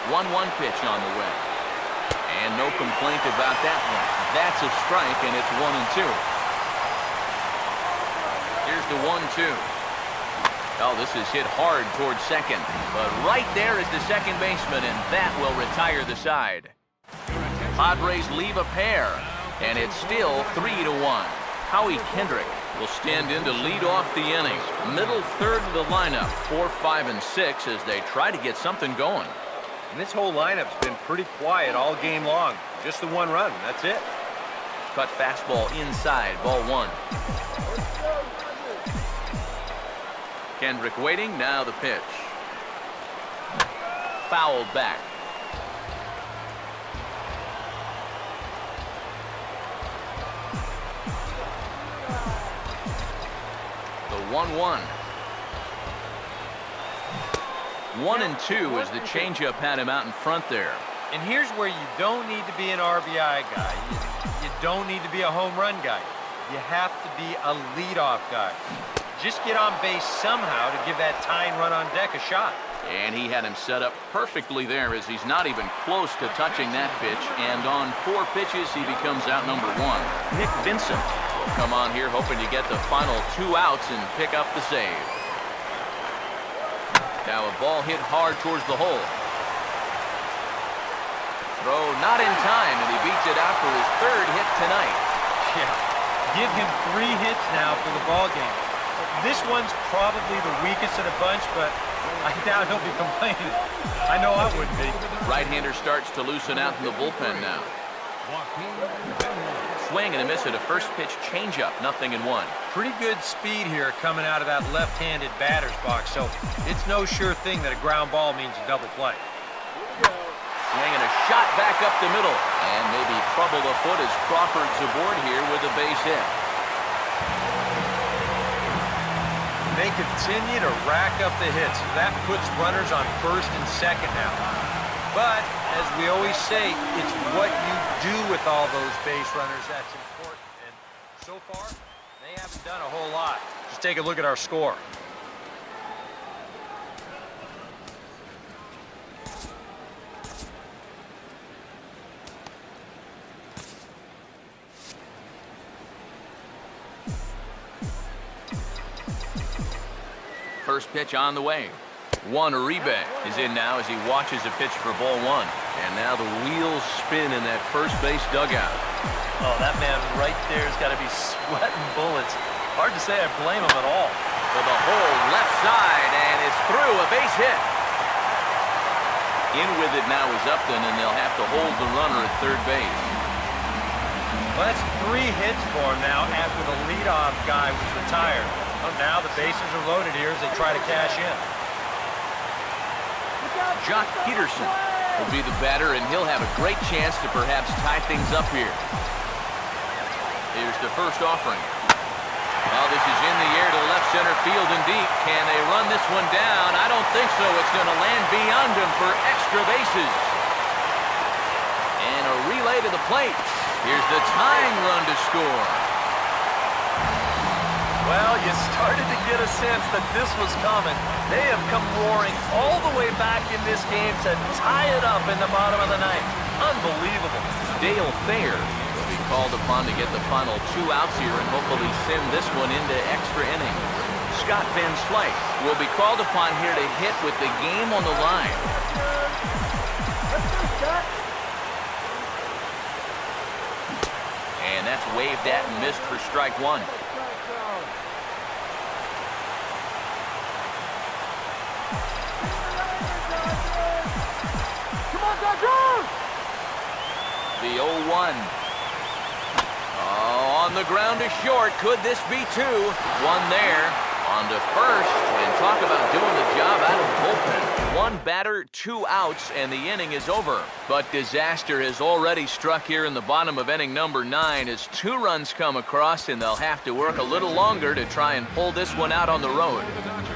1-1 pitch on the way. And no complaint about that one. That's a strike, and it's 1-2. Here's the 1-2. Oh, this is hit hard towards second. But right there is the second baseman, and that will retire the side. Padres leave a pair, and it's still 3-1. Howie Kendrick will stand in to lead off the inning. Middle third of the lineup, 4, 5, and 6 as they try to get something going. And this whole lineup's been pretty quiet all game long. Just the one run, that's it. Cut fastball inside, ball 1. Kendrick waiting, now the pitch. Fouled back. The 1-1. 1-2 as the changeup had him out in front there. And here's where you don't need to be an RBI guy. You don't need to be a home run guy. You have to be a leadoff guy. Just get on base somehow to give that tying run on deck a shot. And he had him set up perfectly there as he's not even close to touching that pitch. And on 4 pitches, he becomes out number 1. Nick Vincent will come on here hoping to get the final 2 outs and pick up the save. Now a ball hit hard towards the hole. Throw not in time, and he beats it out for his 3rd hit tonight. Yeah, give him 3 hits now for the ball game. This one's probably the weakest of the bunch, but I doubt he'll be complaining. I know I wouldn't be. Right-hander starts to loosen out in the bullpen now. Swing and a miss at a first pitch changeup, 0-1. Pretty good speed here coming out of that left-handed batter's box, so it's no sure thing that a ground ball means a double play. Swing and a shot back up the middle, and maybe trouble afoot as Crawford's aboard here with a base hit. They continue to rack up the hits. That puts runners on first and second now. But, as we always say, it's what you do with all those base runners that's important. And so far, they haven't done a whole lot. Just take a look at our score. First pitch on the way. Juan Uribe is in now as he watches a pitch for ball 1. And now the wheels spin in that first base dugout. Oh, that man right there has got to be sweating bullets. Hard to say I blame him at all. To the hole left side, and it's through, a base hit. In with it now is Upton, and they'll have to hold the runner at third base. Well, that's 3 hits for him now after the leadoff guy was retired. Well, now the bases are loaded here as they try to cash in. Jock Peterson will be the batter, and he'll have a great chance to perhaps tie things up here. Here's the first offering. Well, this is in the air to left center field and deep. Can they run this one down? I don't think so. It's going to land beyond him for extra bases. And a relay to the plate. Here's the tying run to score. Well, you started to get a sense that this was coming. They have come roaring all the way back in this game to tie it up in the bottom of the ninth. Unbelievable. Dale Thayer will be called upon to get the final 2 outs here and hopefully send this one into extra innings. Scott Van Slyke will be called upon here to hit with the game on the line. And that's waved at and missed for strike 1. The 0-1. Oh, on the ground to short. Could this be 2? 1 there. On to first. And talk about doing the job out of the bullpen. 1 batter, 2 outs, and the inning is over. But disaster has already struck here in the bottom of inning number 9 as 2 runs come across, and they'll have to work a little longer to try and pull this one out on the road.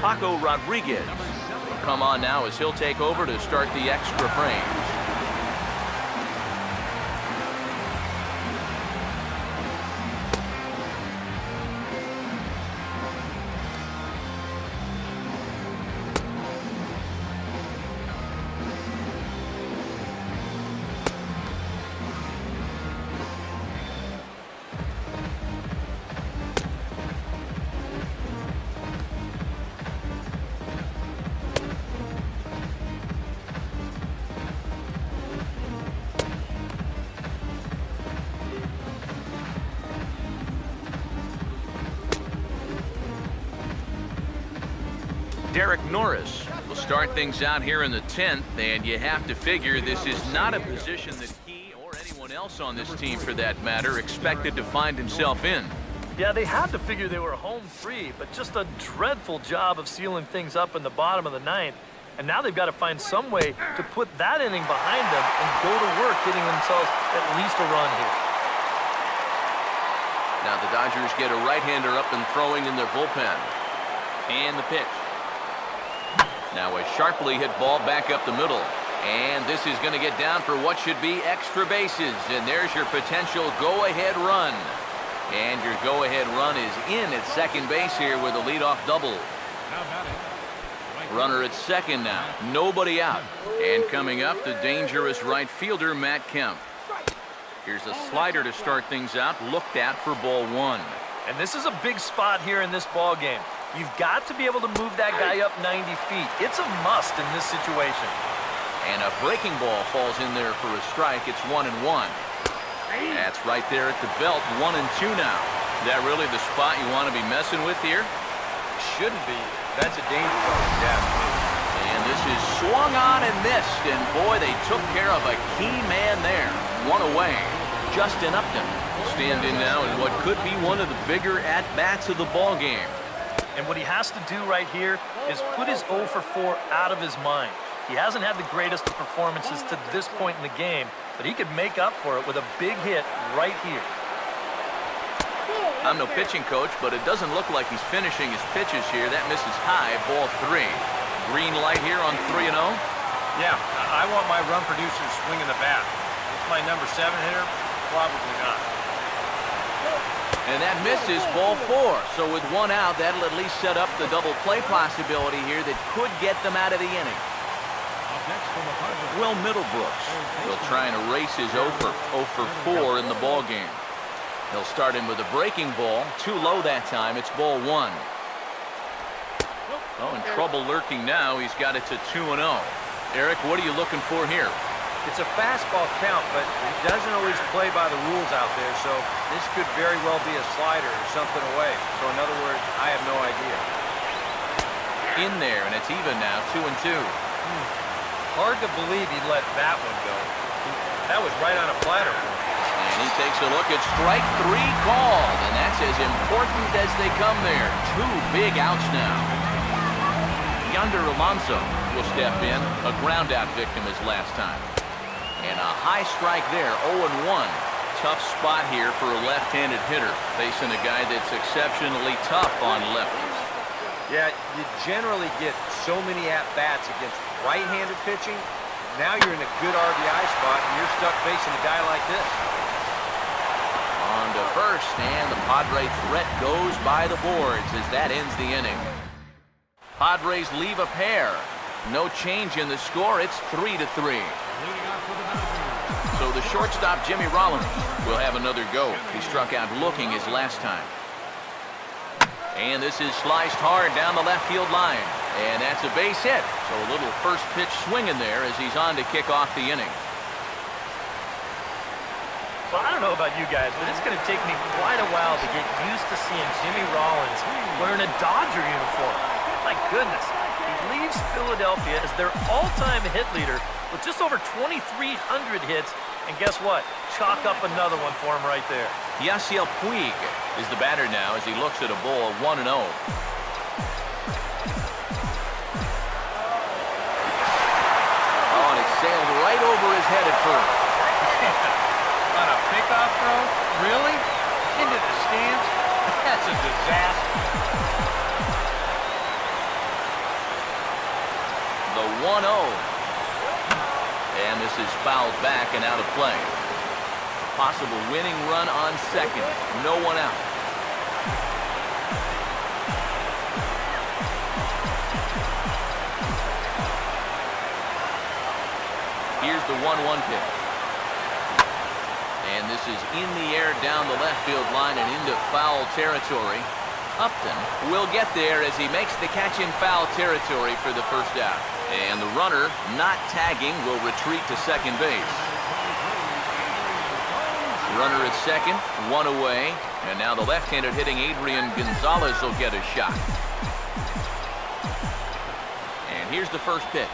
Paco Rodriguez will come on now as he'll take over to start the extra frame. Derek Norris will start things out here in the 10th, and you have to figure this is not a position that he or anyone else on this team, for that matter, expected to find himself in. Yeah, they had to figure they were home free, but just a dreadful job of sealing things up in the bottom of the 9th. And now they've got to find some way to put that inning behind them and go to work getting themselves at least a run here. Now the Dodgers get a right-hander up and throwing in their bullpen. And the pitch. Now a sharply hit ball back up the middle. And this is going to get down for what should be extra bases. And there's your potential go-ahead run. And your go-ahead run is in at second base here with a leadoff double. Runner at second now. Nobody out. And coming up, the dangerous right fielder, Matt Kemp. Here's a slider to start things out, looked at for ball 1. And this is a big spot here in this ball game. You've got to be able to move that guy up 90 feet. It's a must in this situation. And a breaking ball falls in there for a strike. It's 1-1. That's right there at the belt. 1-2 now. Is that really the spot you want to be messing with here? Shouldn't be. That's a danger zone, yeah. And this is swung on and missed. And boy, they took care of a key man there. One away. Justin Upton will stand in now in what could be one of the bigger at-bats of the ball game. And what he has to do right here is put his 0 for 4 out of his mind. He hasn't had the greatest of performances to this point in the game, but he could make up for it with a big hit right here. I'm no pitching coach, but it doesn't look like he's finishing his pitches here. That misses high, ball 3. Green light here on 3-0. Yeah, I want my run producers swinging the bat. It's my number 7 hitter? Probably not. And that misses, ball 4. So with 1 out, that'll at least set up the double play possibility here that could get them out of the inning. Will Middlebrooks will try and erase his 0 for 4 in the ball game. He'll start him with a breaking ball. Too low that time. It's ball 1. Oh, in trouble lurking now. He's got it to 2-0. Eric, what are you looking for here? It's a fastball count, but he doesn't always play by the rules out there, so this could very well be a slider or something away. So in other words, I have no idea. In there, and it's even now, 2-2. Hard to believe he let that one go. That was right on a platter. And he takes a look at strike 3 called, and that's as important as they come there. 2 big outs now. Yonder Alonso will step in, a ground-out victim as last time. And a high strike there, 0-1. Tough spot here for a left-handed hitter, facing a guy that's exceptionally tough on lefties. Yeah, you generally get so many at-bats against right-handed pitching. Now you're in a good RBI spot, and you're stuck facing a guy like this. On to first, and the Padre threat goes by the boards as that ends the inning. Padres leave a pair. No change in the score. It's 3-3. So the shortstop, Jimmy Rollins, will have another go. He struck out looking his last time. And this is sliced hard down the left field line. And that's a base hit. So a little first pitch swinging there as he's on to kick off the inning. Well, I don't know about you guys, but it's going to take me quite a while to get used to seeing Jimmy Rollins wearing a Dodger uniform. My goodness, he leaves Philadelphia as their all-time hit leader with just over 2,300 hits. And guess what? Chalk up another one for him right there. Yasiel Puig is the batter now as he looks at a ball 1-0. Oh, and it sailed right over his head at first. On a pickoff throw? Really? Into the stands? That's a disaster. The 1-0. And this is fouled back and out of play. Possible winning run on second. No one out. Here's the 1-1 pitch. And this is in the air down the left field line and into foul territory. Upton will get there as he makes the catch in foul territory for the first out. And the runner, not tagging, will retreat to second base. Runner at second, 1 away. And now the left-handed hitting Adrian Gonzalez will get a shot. Here's the first pitch.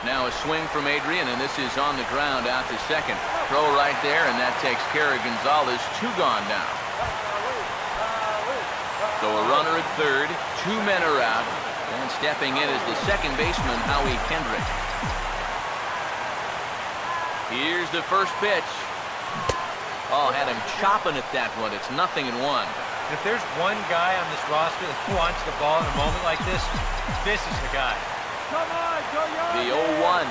Now a swing from Adrian, and this is on the ground out to second. Throw right there, and that takes care of Gonzalez. 2 gone now. So a runner at third, 2 men are out, and stepping in is the second baseman, Howie Kendrick. Here's the first pitch. Oh, had him chopping at that one. It's 0-1. If there's one guy on this roster that wants the ball in a moment like this, this is the guy. The 0-1.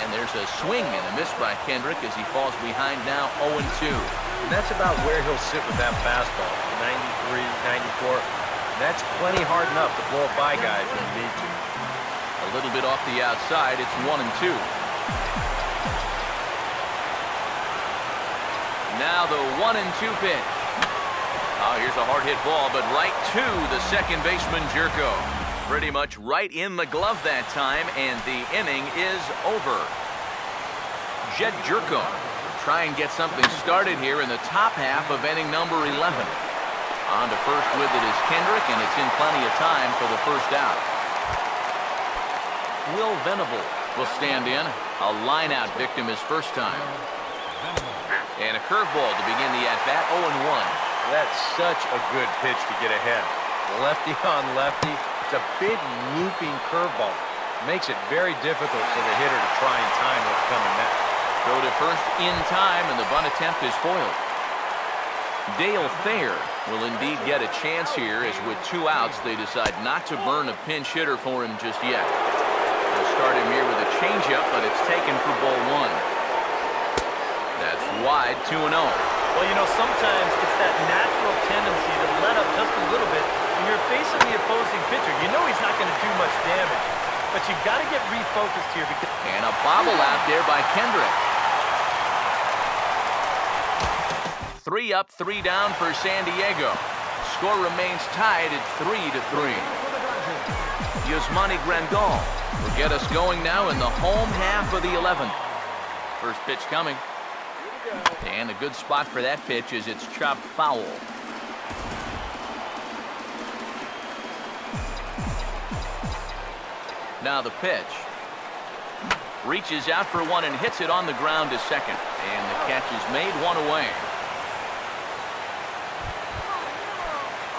And there's a swing and a miss by Kendrick as he falls behind now 0-2. And that's about where he'll sit with that fastball, 93, 94. That's plenty hard enough to blow it by guys when you need to. A little bit off the outside, it's 1-2. Now the 1-2 pitch. Oh, here's a hard hit ball, but right to the second baseman, Jerko. Pretty much right in the glove that time, and the inning is over. Jed Jerko try and get something started here in the top half of inning number 11. On to first with it is Kendrick, and it's in plenty of time for the first out. Will Venable will stand in. A line-out victim his first time. And a curveball to begin the at-bat, 0-1. That's such a good pitch to get ahead. Lefty on lefty. It's a big looping curveball. Makes it very difficult for the hitter to try and time what's coming next. Throw to first in time, and the bunt attempt is foiled. Dale Thayer will indeed get a chance here, as with 2 outs, they decide not to burn a pinch hitter for him just yet. They'll start him here with a changeup, but it's taken for ball 1. That's wide, 2-0. Well, you know, sometimes it's that natural tendency to let up just a little bit when you're facing the opposing pitcher. You know he's not going to do much damage, but you've got to get refocused here. And a bobble out there by Kendrick. 3 up, 3 down for San Diego. Score remains tied at 3-3. Yasmani Grandal will get us going now in the home half of the 11th. First pitch coming. And a good spot for that pitch as it's chopped foul. Now the pitch. Reaches out for one and hits it on the ground to second. And the catch is made, 1 away.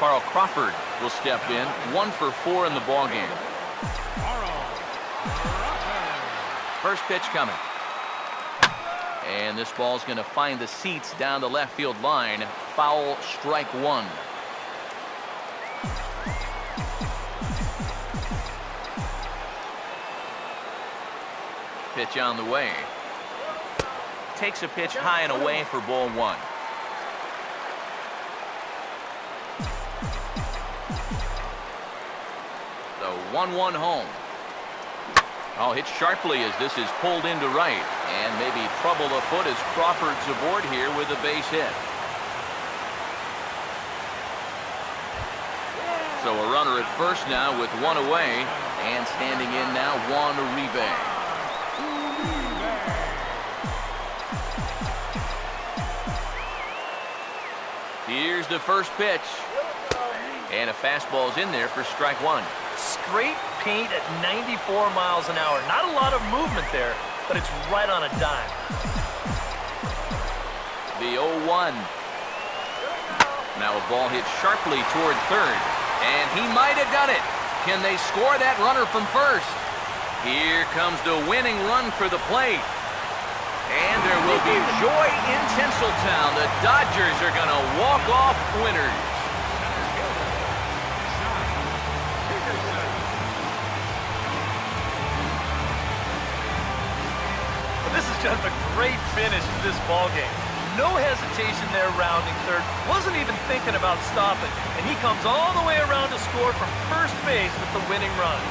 Carl Crawford will step in, 1 for 4 in the ballgame. First pitch coming. And this ball's going to find the seats down the left field line. Foul, strike 1. Pitch on the way. Takes a pitch high and away for ball 1. The 1-1 home. Oh, hit sharply as this is pulled into right. And maybe trouble afoot as Crawford's aboard here with a base hit. So a runner at first now with 1 away. And standing in now, Juan Uribe. Here's the first pitch. And a fastball's in there for strike 1. Straight paint at 94 miles an hour. Not a lot of movement there, but it's right on a dime. The 0-1. Now a ball hit sharply toward third. And he might have done it. Can they score that runner from first? Here comes the winning run for the plate. And there will be joy in Tinseltown. The Dodgers are going to walk off winners. This is just a great finish to this ballgame. No hesitation there rounding third. Wasn't even thinking about stopping. And he comes all the way around to score from first base with the winning run.